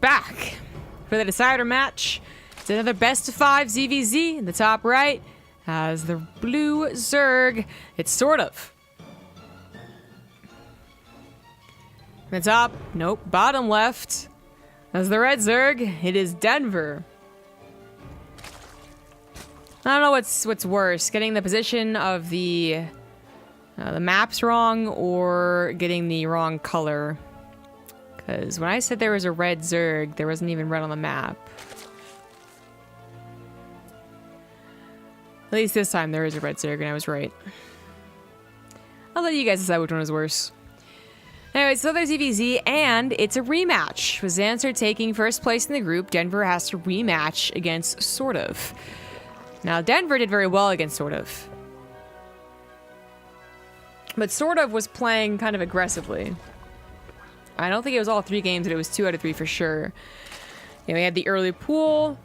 back for the decider match. It's another best of 5 ZvZ. In the top right has the blue Zerg. It's SortOf. In the top, nope, bottom left has the red Zerg. It is Denver. I don't know what's worse, getting the position of the maps wrong or getting the wrong color. Because when I said there was a red Zerg, there wasn't even red on the map. At least this time there is a red Zerg and I was right. I'll let you guys decide which one is worse. Anyway, so there's ZvZ, and it's a rematch. With Xancer taking first place in the group, Denver has to rematch against SortOf. Now, Denver did very well against SortOf. But SortOf was playing kind of aggressively. I don't think it was all 3 games, but it was 2 out of 3 for sure. You know, he had the early pool.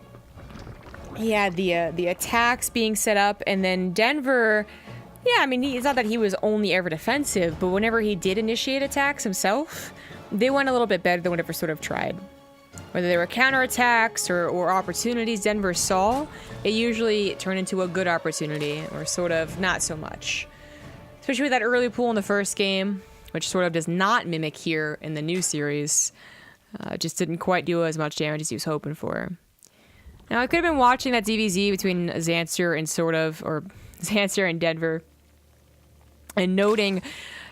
He had the attacks being set up, and then Denver... Yeah, I mean, it's not that he was only ever defensive, but whenever he did initiate attacks himself, they went a little bit better than whatever SortOf tried. Whether they were counterattacks or opportunities Denver saw, it usually turned into a good opportunity, or SortOf not so much. Especially with that early pool in the first game, which SortOf does not mimic here in the new series. Just didn't quite do as much damage as he was hoping for. Now, I could have been watching that ZvZ between Xancer and SortOf, or Xancer and Denver, and noting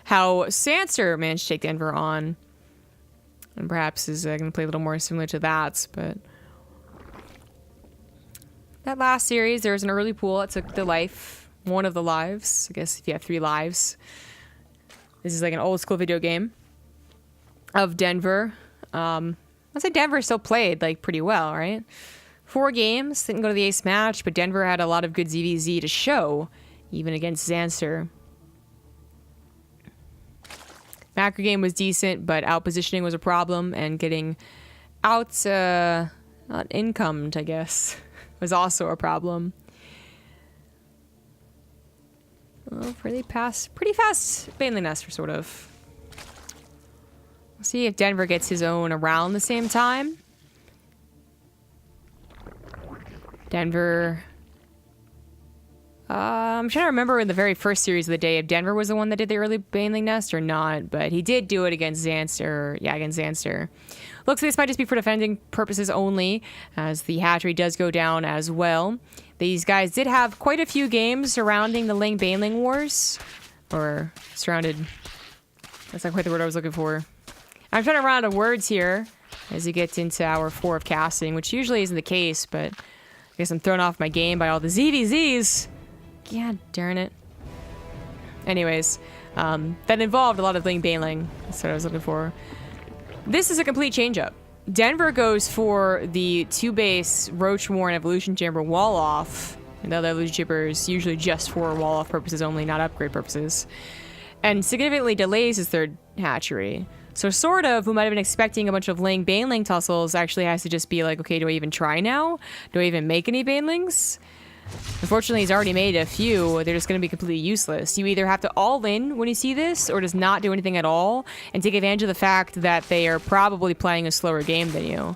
how Xancer managed to take Denver on, and perhaps is going to play a little more similar to that. But that last series, there was an early pool that took the life, one of the lives. I guess if you have 3 lives, this is like an old school video game of Denver. I'd say Denver still played like pretty well, right? 4 games, didn't go to the ace match, but Denver had a lot of good ZvZ to show, even against Xancer. Macro game was decent, but out positioning was a problem, and getting out, not incomed, I guess, was also a problem. Oh, pretty fast Baneling Nest for SortOf. We'll see if Denver gets his own around the same time. Denver... I'm trying to remember in the very first series of the day if Denver was the one that did the early Baneling Nest or not, but he did do it against Xancer. Yeah, against Xancer. Looks like this might just be for defending purposes only, as the hatchery does go down as well. These guys did have quite a few games surrounding the Ling Baneling Wars. Or surrounded... That's not quite the word I was looking for. I'm trying to run out of words here as you get into hour 4 of casting, which usually isn't the case, but I guess I'm thrown off my game by all the ZvZs. God darn it. Anyways, that involved a lot of Ling Baneling. That's what I was looking for. This is a complete change-up. Denver goes for the 2-base Roach Warren Evolution Chamber wall-off. And the other Evolution Chamber is usually just for wall-off purposes only, not upgrade purposes. And significantly delays his 3rd hatchery. So SortOf, who might have been expecting a bunch of Ling Baneling tussles, actually has to just be like, okay, do I even try now? Do I even make any Banelings? Unfortunately, he's already made a few. They're just going to be completely useless. You either have to all in when you see this, or just not do anything at all, and take advantage of the fact that they are probably playing a slower game than you.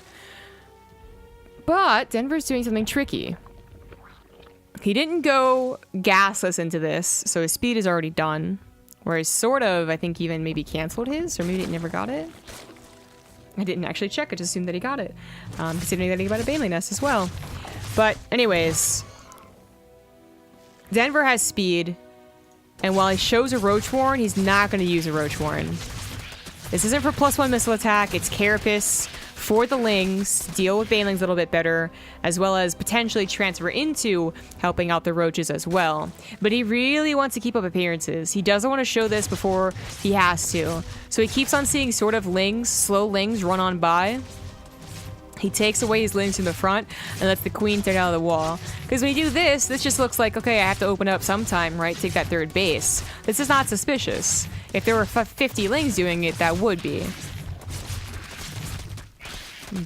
But Denver's doing something tricky. He didn't go gasless into this, so his speed is already done. Whereas SortOf, I think, even maybe canceled his, or maybe it never got it. I didn't actually check, I just assumed that he got it. Considering that he got a Baneling Nest as well. But anyways... Denver has speed, and while he shows a Roach Warren, he's not going to use a Roach Warren. This isn't for +1 missile attack, it's Carapace for the Lings, deal with Banelings a little bit better, as well as potentially transfer into helping out the Roaches as well. But he really wants to keep up appearances. He doesn't want to show this before he has to. So he keeps on seeing SortOf Lings, slow Lings run on by. He takes away his Lings from the front and lets the queen take out of the wall. Because when you do this, this just looks like, okay, I have to open up sometime, right? Take that 3rd base. This is not suspicious. If there were 50 Lings doing it, that would be.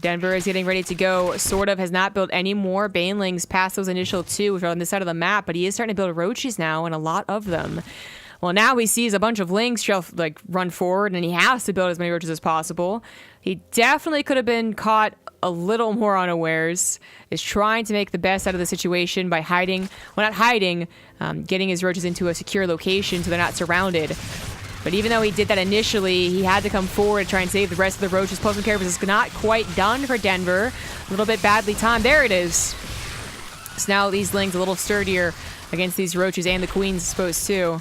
Denver is getting ready to go. SortOf has not built any more Banelings past those initial 2, which are on this side of the map, but he is starting to build Roaches now, and a lot of them. Well, now he sees a bunch of Lings like run forward, and he has to build as many roaches as possible. He definitely could have been caught a little more unawares. Is trying to make the best out of the situation by hiding, well, not hiding, getting his roaches into a secure location so they're not surrounded. But even though he did that initially, he had to come forward to try and save the rest of the roaches. Plus, it's not quite done for Denver. A little bit badly timed. There it is. So now these Lings a little sturdier against these roaches and the queens, I suppose, too.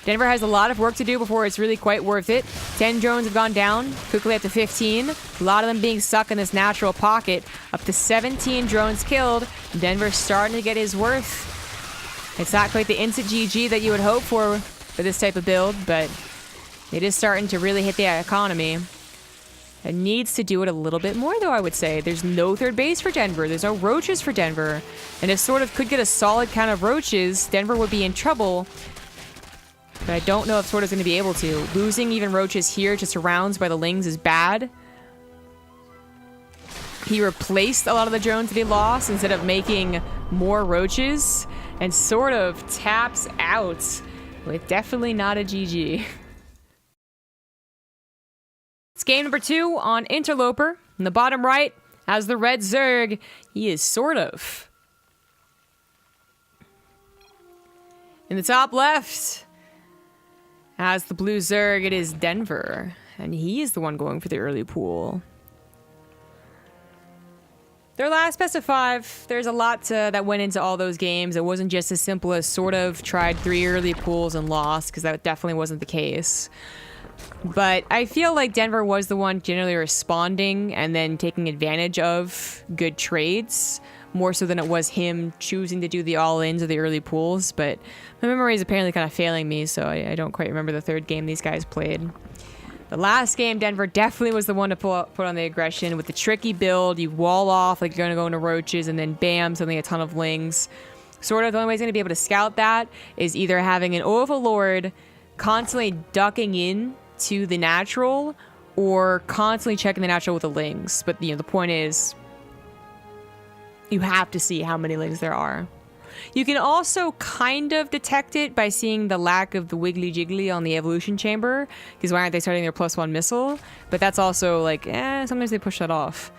Denver has a lot of work to do before it's really quite worth it. 10 drones have gone down, quickly up to 15. A lot of them being stuck in this natural pocket. Up to 17 drones killed. Denver's starting to get his worth. It's not quite the instant GG that you would hope for this type of build, but it is starting to really hit the economy. It needs to do it a little bit more, though, I would say. There's no third base for Denver. There's no roaches for Denver. And if SortOf could get a solid count of roaches, Denver would be in trouble. But I don't know if SortOf's going to be able to. Losing even roaches here to surrounds by the Lings is bad. He replaced a lot of the drones that he lost instead of making more roaches. And SortOf taps out with definitely not a GG. It's game number 2 on Interloper. In the bottom right, as the red Zerg, he is SortOf. In the top left, as the blue Zerg, it is Denver. And he is the one going for the early pool. Their last best of 5, there's a lot that went into all those games. It wasn't just as simple as SortOf tried 3 early pools and lost, because that definitely wasn't the case. But I feel like Denver was the one generally responding and then taking advantage of good trades, more so than it was him choosing to do the all-ins or the early pools. But my memory is apparently kind of failing me, so I don't quite remember the third game these guys played. The last game, Denver definitely was the one to put on the aggression with the tricky build. You wall off like you're going to go into roaches, and then bam, suddenly a ton of Lings. SortOf, the only way he's going to be able to scout that is either having an Overlord constantly ducking in to the natural or constantly checking the natural with the Lings. But, the point is, you have to see how many Lings there are. You can also kind of detect it by seeing the lack of the wiggly jiggly on the evolution chamber, because why aren't they starting their +1 missile? But that's also like, sometimes they push that off.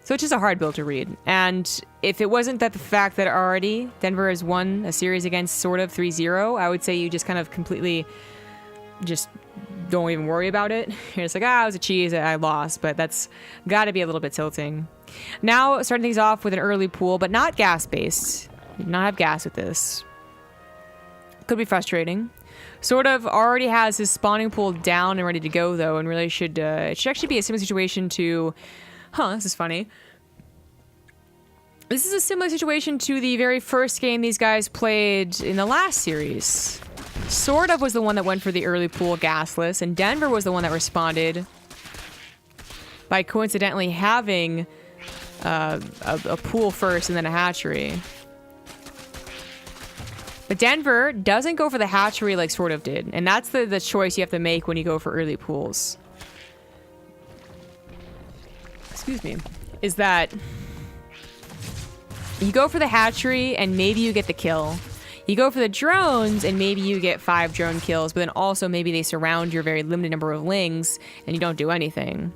So it's just a hard build to read. And if it wasn't that the fact that already Denver has won a series against SortOf 3-0, I would say you just kind of completely just don't even worry about it. You're just like, it was a cheese, I lost. But that's got to be a little bit tilting. Now, starting things off with an early pool, but not gas-based. You do not have gas with this. Could be frustrating. SortOf already has his spawning pool down and ready to go, though, and really it should actually be a similar situation to... this is funny. This is a similar situation to the very first game these guys played in the last series. SortOf was the one that went for the early pool gasless, and Denver was the one that responded by coincidentally having a pool first and then a hatchery. But Denver doesn't go for the hatchery like SortOf did, and that's the choice you have to make when you go for early pools. Excuse me. Is that you go for the hatchery and maybe you get the kill. You go for the drones and maybe you get 5 drone kills, but then also maybe they surround your very limited number of Lings and you don't do anything.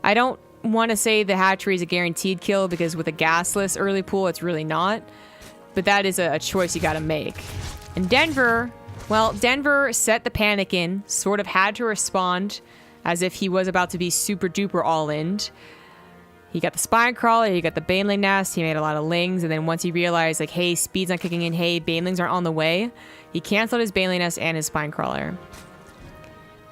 I don't want to say the hatchery is a guaranteed kill because with a gasless early pool, it's really not. But that is a choice you got to make. And Denver, well, Denver set the panic in, SortOf had to respond as if he was about to be super duper all in. He got the spine crawler, he got the baneling nest, he made a lot of Lings, and then once he realized, like, hey, speed's not kicking in, hey, banelings aren't on the way, he canceled his baneling nest and his spine crawler.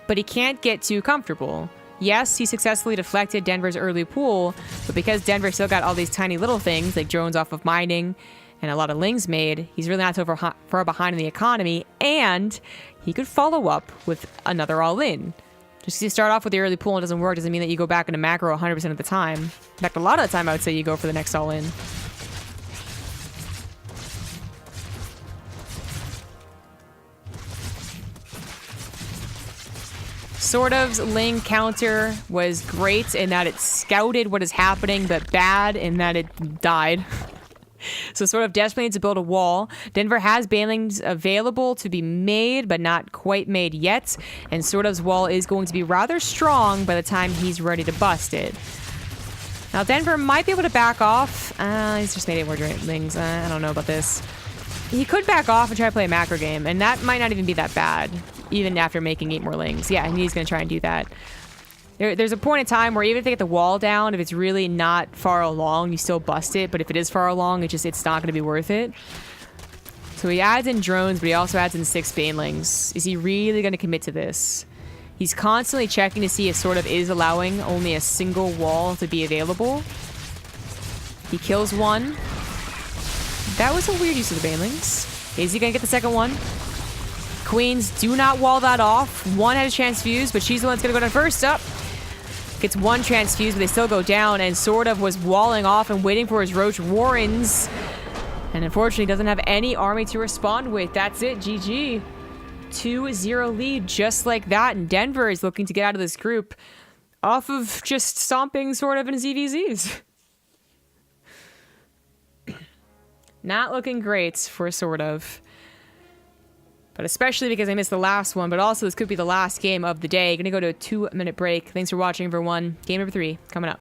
But he can't get too comfortable. Yes, he successfully deflected Denver's early pool, but because Denver still got all these tiny little things, like drones off of mining, and a lot of Lings made, he's really not so far behind in the economy, and he could follow up with another all-in. Just because you start off with the early pool and it doesn't work doesn't mean that you go back into macro 100% of the time. In fact, a lot of the time I would say you go for the next all-in. SortOf's Ling counter was great in that it scouted what is happening, but bad in that it died. So sort of desperately needs to build a wall. Denver has banelings available to be made, but not quite made yet. And sort of's wall is going to be rather strong by the time he's ready to bust it. Now Denver might be able to back off. He's just made 8 more banelings. I don't know about this. He could back off and try to play a macro game, and that might not even be that bad, even after making 8 more lings. Yeah, he's going to try and do that. There's a point in time where even if they get the wall down, if it's really not far along, you still bust it. But if it is far along, it's not going to be worth it. So he adds in drones, but he also adds in 6 banelings. Is he really going to commit to this? He's constantly checking to see if sort of is allowing only a single wall to be available. He kills one. That was a weird use of the banelings. Is he going to get the second one? Queens, do not wall that off. One had a transfuse, but she's the one that's going to go down first. Up. Gets one transfuse, but they still go down, and sort of was walling off and waiting for his Roach Warrens. And unfortunately doesn't have any army to respond with. That's it, GG. 2-0 lead, just like that. And Denver is looking to get out of this group off of just stomping sort of in ZvZs. Not looking great for sort of. But especially because I missed the last one, but also this could be the last game of the day. Gonna go to a 2-minute break. Thanks for watching, everyone. Game number 3 coming up.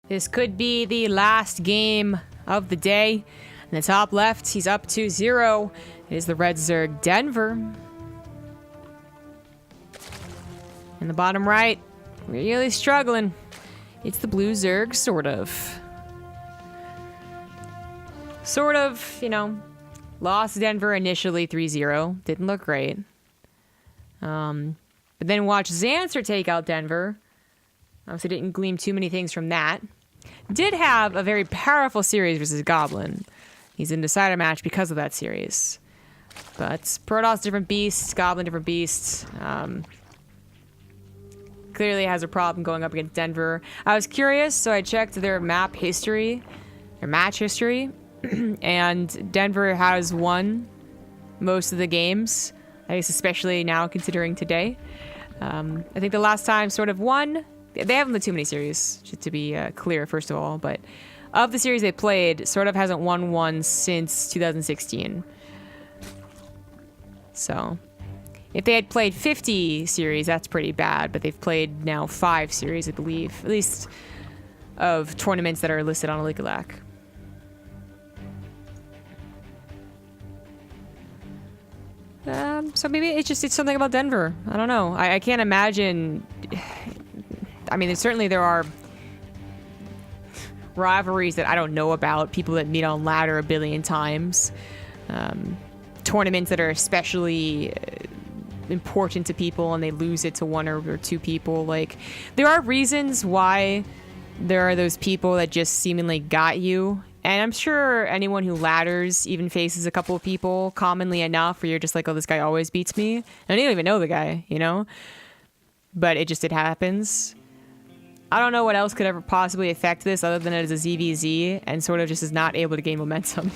This could be the last game of the day. In the top left, he's up 2-0. It is the Red Zerg Denver. In the bottom right, really struggling. It's the Blue Zerg, sort of. Sort of, you know, lost Denver initially 3-0. Didn't look great. But then watch Xanser take out Denver. Obviously didn't glean too many things from that. Did have a very powerful series versus Goblin. He's in decider match because of that series. But Protoss different beasts, Goblin different beasts. Clearly has a problem going up against Denver. I was curious, so I checked their map history, their match history. And Denver has won most of the games, I guess especially now considering today. I think the last time sort of won, they haven't played too many series, just to be clear, first of all, but of the series they played, sort of hasn't won one since 2016. So if they had played 50 series, that's pretty bad, but they've played now 5 series, I believe, at least of tournaments that are listed on Alikalac. So maybe it's something about Denver. I don't know. I can't imagine. I mean, there are rivalries that I don't know about. People that meet on ladder a billion times. Tournaments that are especially important to people and they lose it to 1 or 2 people. Like, there are reasons why there are those people that just seemingly got you. And I'm sure anyone who ladders even faces a couple of people commonly enough where you're just like, oh, this guy always beats me. And I didn't even know the guy, you know? But it happens. I don't know what else could ever possibly affect this other than it is a ZvZ and sort of just is not able to gain momentum.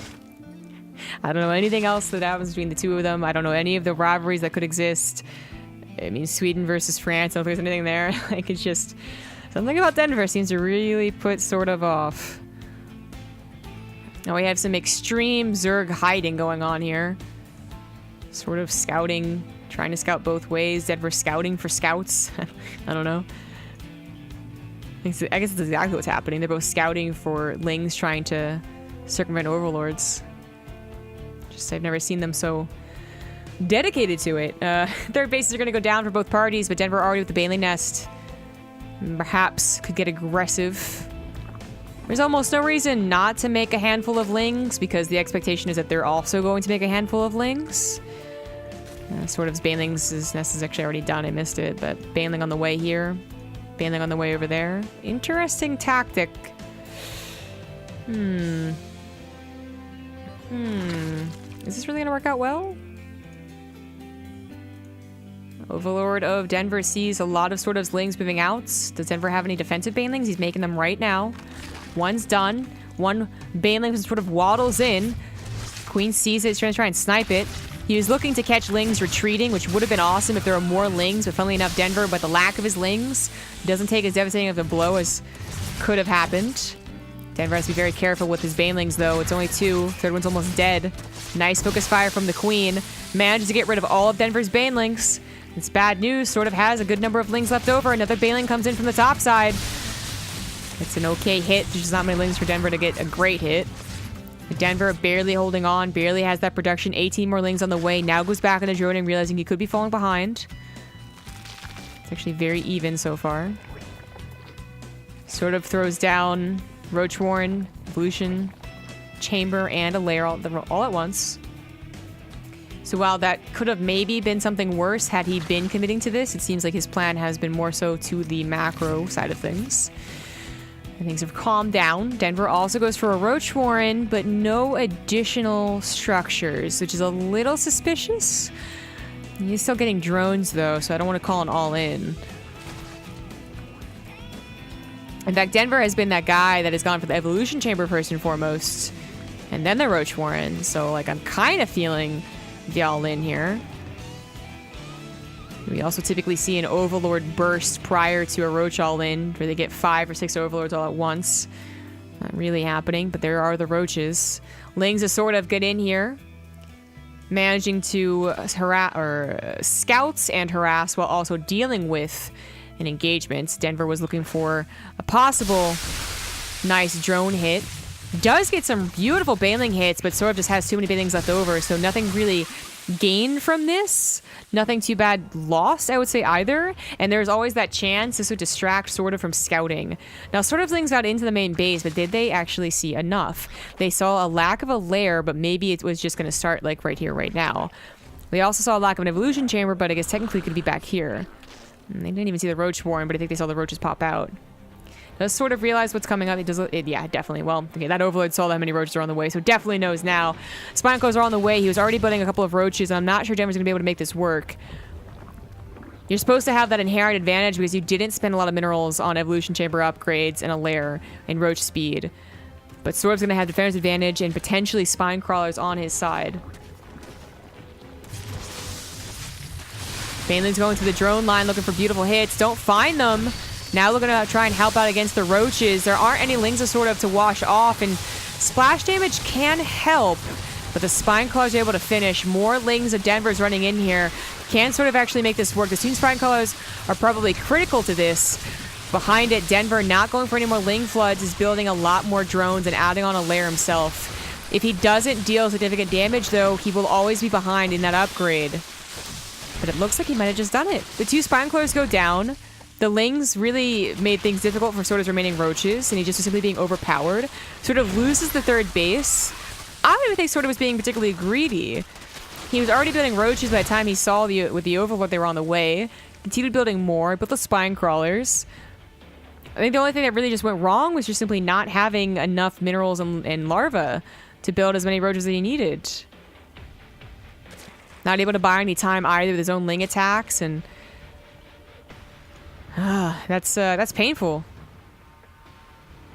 I don't know anything else that happens between the two of them. I don't know any of the rivalries that could exist. I mean, Sweden versus France, I don't think there's anything there. Like, it's just something about Denver seems to really put sort of off. Now we have some extreme Zerg hiding going on here. Sort of scouting, trying to scout both ways. Denver scouting for scouts. I don't know. I guess that's exactly what's happening. They're both scouting for Lings trying to circumvent overlords. Just I've never seen them so dedicated to it. Third bases are going to go down for both parties, but Denver already with the Baneling Nest. Perhaps could get aggressive. There's almost no reason not to make a handful of Lings because the expectation is that they're also going to make a handful of Lings. Sort of's Baneling's nest is actually already done. I missed it, but Baneling on the way here. Baneling on the way over there. Interesting tactic. Is this really going to work out well? Overlord of Denver sees a lot of sort of Lings moving out. Does Denver have any defensive Banelings? He's making them right now. One's done. One Baneling sort of waddles in. Queen sees it. She's trying to try and snipe it. He was looking to catch Lings retreating, which would have been awesome if there were more Lings, but funnily enough, Denver, but the lack of his Lings doesn't take as devastating of a blow as could have happened. Denver has to be very careful with his banelings, though. It's only 2. Third one's almost dead. Nice focus fire from the Queen. Manages to get rid of all of Denver's banelings. It's bad news. Sort of has a good number of lings left over. Another baneling comes in from the top side. It's an okay hit. There's just not many lings for Denver to get a great hit. Denver barely holding on, barely has that production. 18 more lings on the way. Now goes back into droning, realizing he could be falling behind. It's actually very even so far. Sort of throws down Roach Warren, Evolution, Chamber, and a lair all at once. So while that could have maybe been something worse had he been committing to this, it seems like his plan has been more so to the macro side of things. And things have calmed down. Denver also goes for a Roach Warren, but no additional structures, which is a little suspicious. He's still getting drones, though, so I don't want to call an all-in. In fact, Denver has been that guy that has gone for the Evolution Chamber first and foremost, and then the Roach Warren. So, like, I'm kind of feeling the all-in here. We also typically see an Overlord burst prior to a Roach all-in, where they get 5 or 6 Overlords all at once. Not really happening, but there are the Roaches. Lings is sort of get in here, managing to harass or scouts and harass while also dealing with an engagement. Denver was looking for a possible nice drone hit. Does get some beautiful baneling hits, but sort of just has too many banelings left over, so nothing really gained from this. Nothing too bad lost, I would say, either. And there's always that chance this would distract Sort of from scouting. Now, Sort of things got into the main base, but did they actually see enough? They saw a lack of a lair, but maybe it was just going to start like right here, right now. They also saw a lack of an Evolution Chamber, but I guess technically it could be back here. And they didn't even see the Roach Warren, but I think they saw the Roaches pop out. Does Sort of realize what's coming up? It does. Yeah, definitely. Well, okay, that Overlord saw how many Roaches are on the way, so definitely knows now. Spineclaws are on the way. He was already building a couple of Roaches, and I'm not sure Denver's going to be able to make this work. You're supposed to have that inherent advantage because you didn't spend a lot of minerals on Evolution Chamber upgrades and a lair and Roach speed. But Sort of's going to have defense advantage and potentially Spine Crawlers on his side. Baneling's going to the drone line looking for beautiful hits. Don't find them. Now looking to try and help out against the Roaches. There aren't any Lings of Sort of to wash off, and splash damage can help, but the Spine Claws are able to finish. More Lings of Denver's running in here. Can Sort of actually make this work. The Toon Spine Claws are probably critical to this. Behind it, Denver not going for any more Ling Floods, is building a lot more drones and adding on a lair himself. If he doesn't deal significant damage, though, he will always be behind in that upgrade. But it looks like he might have just done it. The 2 Spine Claws go down. The Lings really made things difficult for Sort of's remaining Roaches, and he just was simply being overpowered. Sort of loses the third base. I don't even think Sort of was being particularly greedy. He was already building Roaches by the time he saw with the Overlord they were on the way. Continued building more, built the Spine Crawlers. I think the only thing that really just went wrong was just simply not having enough minerals and larvae to build as many Roaches as he needed. Not able to buy any time either with his own Ling attacks, and that's painful.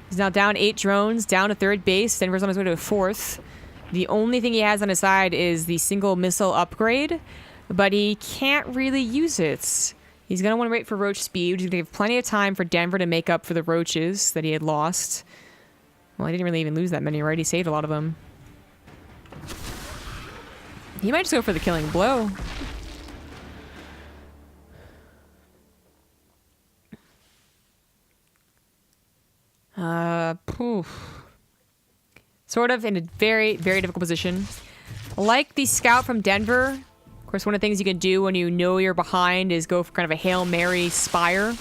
He's now down 8 drones, down to third base. Denver's on his way to a 4th. The only thing he has on his side is the single missile upgrade, but he can't really use it. He's going to want to wait for Roach speed, which is going to give plenty of time for Denver to make up for the Roaches that he had lost. Well, he didn't really even lose that many, right? He saved a lot of them. He might just go for the killing blow. Poof. Sort of in a very, very difficult position. Like the scout from Denver, of course, one of the things you can do when you know you're behind is go for kind of a Hail Mary Spire.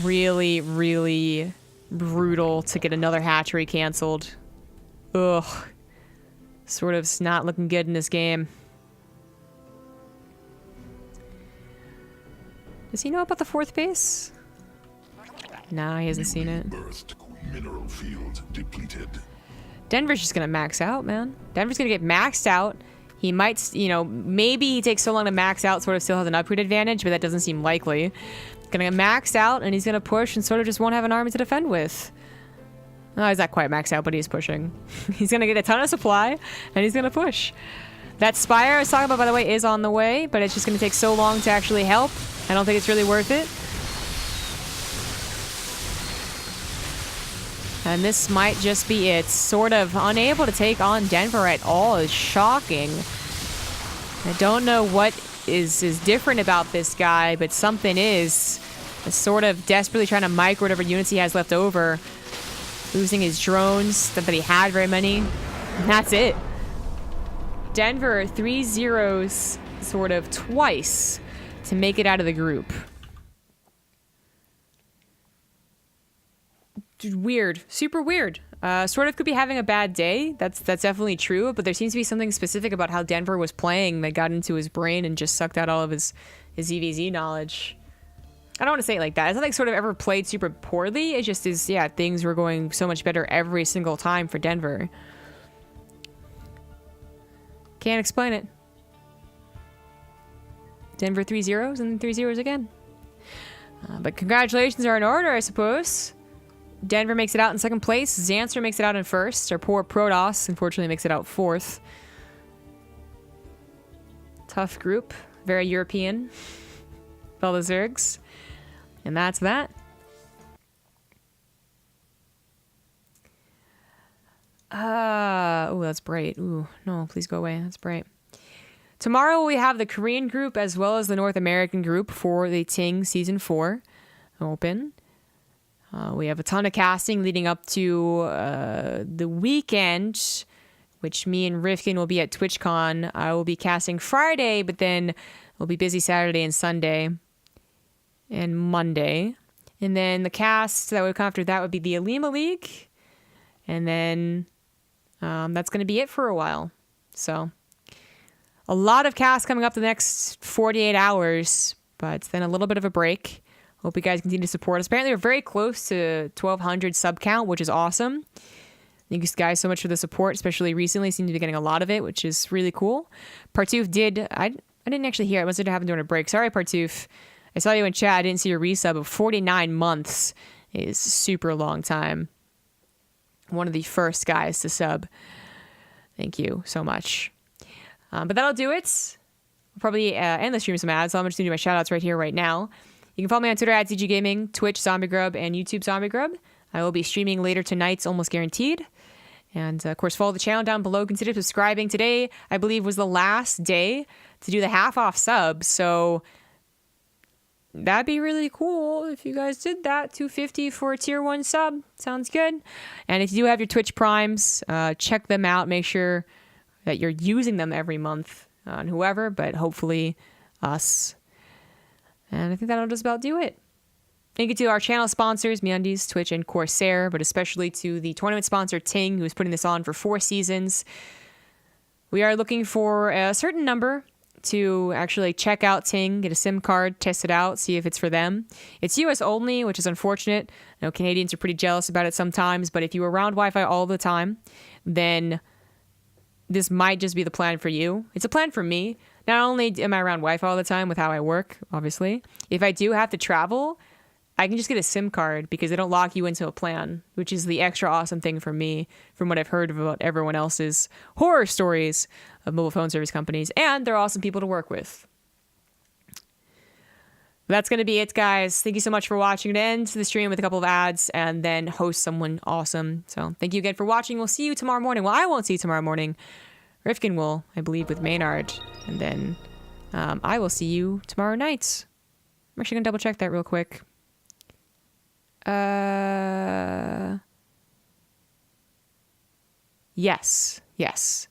Really, really brutal to get another hatchery canceled. Ugh. Sort of's not looking good in this game. Does he know about the 4th base? Nah, he hasn't seen it. Mineral field depleted. Denver's just gonna max out, man. Denver's gonna get maxed out. He might, you know, maybe he takes so long to max out, Sort of still has an upgrade advantage, but that doesn't seem likely. Gonna get maxed out, and he's gonna push, and Sort of just won't have an army to defend with. Oh, he's not quite maxed out, but he's pushing. He's gonna get a ton of supply, and he's gonna push. That Spire I was talking about, by the way, is on the way, but it's just gonna take so long to actually help. I don't think it's really worth it. And this might just be it. Sort of unable to take on Denver at all is shocking. I don't know what is different about this guy, but something is. It's sort of desperately trying to micro whatever units he has left over. Losing his drones, not that he had very many. And that's it. Denver 3-0s sort of twice to make it out of the group. Weird. Super weird. Sort of could be having a bad day. That's definitely true, but there seems to be something specific about how Denver was playing that got into his brain and just sucked out all of his ZvZ knowledge. I don't want to say it like that. It's not like sort of ever played super poorly. It just is, yeah, things were going so much better every single time for Denver. Can't explain it. Denver 3-0s and 3-0s again. But congratulations are in order, I suppose. Denver makes it out in second place. Xancer makes it out in first. Our poor Protoss, unfortunately, makes it out fourth. Tough group. Very European. Fellow Zergs. And that's that. Oh, that's bright. Ooh, no, please go away. That's bright. Tomorrow we have the Korean group as well as the North American group for the TING Season 4 open. We have a ton of casting leading up to the weekend, which me and Rifkin will be at TwitchCon. I will be casting Friday, but then we'll be busy Saturday and Sunday and Monday. And then the cast that would come after that would be the Alima League. And then that's going to be it for a while. So a lot of casts coming up the next 48 hours, but then a little bit of a break. Hope you guys continue to support us. Apparently, we're very close to 1,200 sub count, which is awesome. Thank you guys so much for the support, especially recently. Seem to be getting a lot of it, which is really cool. Partoof did... I didn't actually hear it. It must have happened during a break. Sorry, Partoof. I saw you in chat. I didn't see your resub of 49 months. Is super long time. One of the first guys to sub. Thank you so much. But that'll do it. I'll probably end the stream with some ads, so I'm just going to do my shout-outs right here, right now. You can follow me on Twitter at ZG Gaming, Twitch ZombieGrub, and YouTube ZombieGrub. I will be streaming later tonight, almost guaranteed. And, of course, follow the channel down below. Consider subscribing. Today, I believe, was the last day to do the half-off sub. So that'd be really cool if you guys did that. $2.50 for a tier 1 sub. Sounds good. And if you do have your Twitch Primes, check them out. Make sure that you're using them every month on whoever, but hopefully us. And I think that'll just about do it. Thank you to our channel sponsors, MeUndies, Twitch, and Corsair, but especially to the tournament sponsor, TING, who is putting this on for 4 seasons. We are looking for a certain number to actually check out TING, get a SIM card, test it out, see if it's for them. It's US only, which is unfortunate. I know Canadians are pretty jealous about it sometimes, but if you're around Wi-Fi all the time, then this might just be the plan for you. It's a plan for me. Not only am I around Wi-Fi all the time with how I work, obviously, if I do have to travel, I can just get a SIM card because they don't lock you into a plan, which is the extra awesome thing for me from what I've heard about everyone else's horror stories of mobile phone service companies, and they're awesome people to work with. That's going to be it, guys. Thank you so much for watching. To end the stream with a couple of ads and then host someone awesome. So thank you again for watching. We'll see you tomorrow morning. Well, I won't see you tomorrow morning. Rifkin will, I believe, with Maynard. And then I will see you tomorrow night. I'm actually going to double check that real quick. Yes.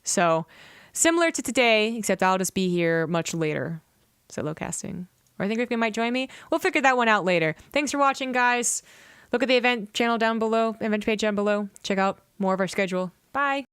So similar to today, except I'll just be here much later. Solo casting. Or I think Rifkin might join me. We'll figure that one out later. Thanks for watching, guys. Look at the event channel down below, event page down below. Check out more of our schedule. Bye.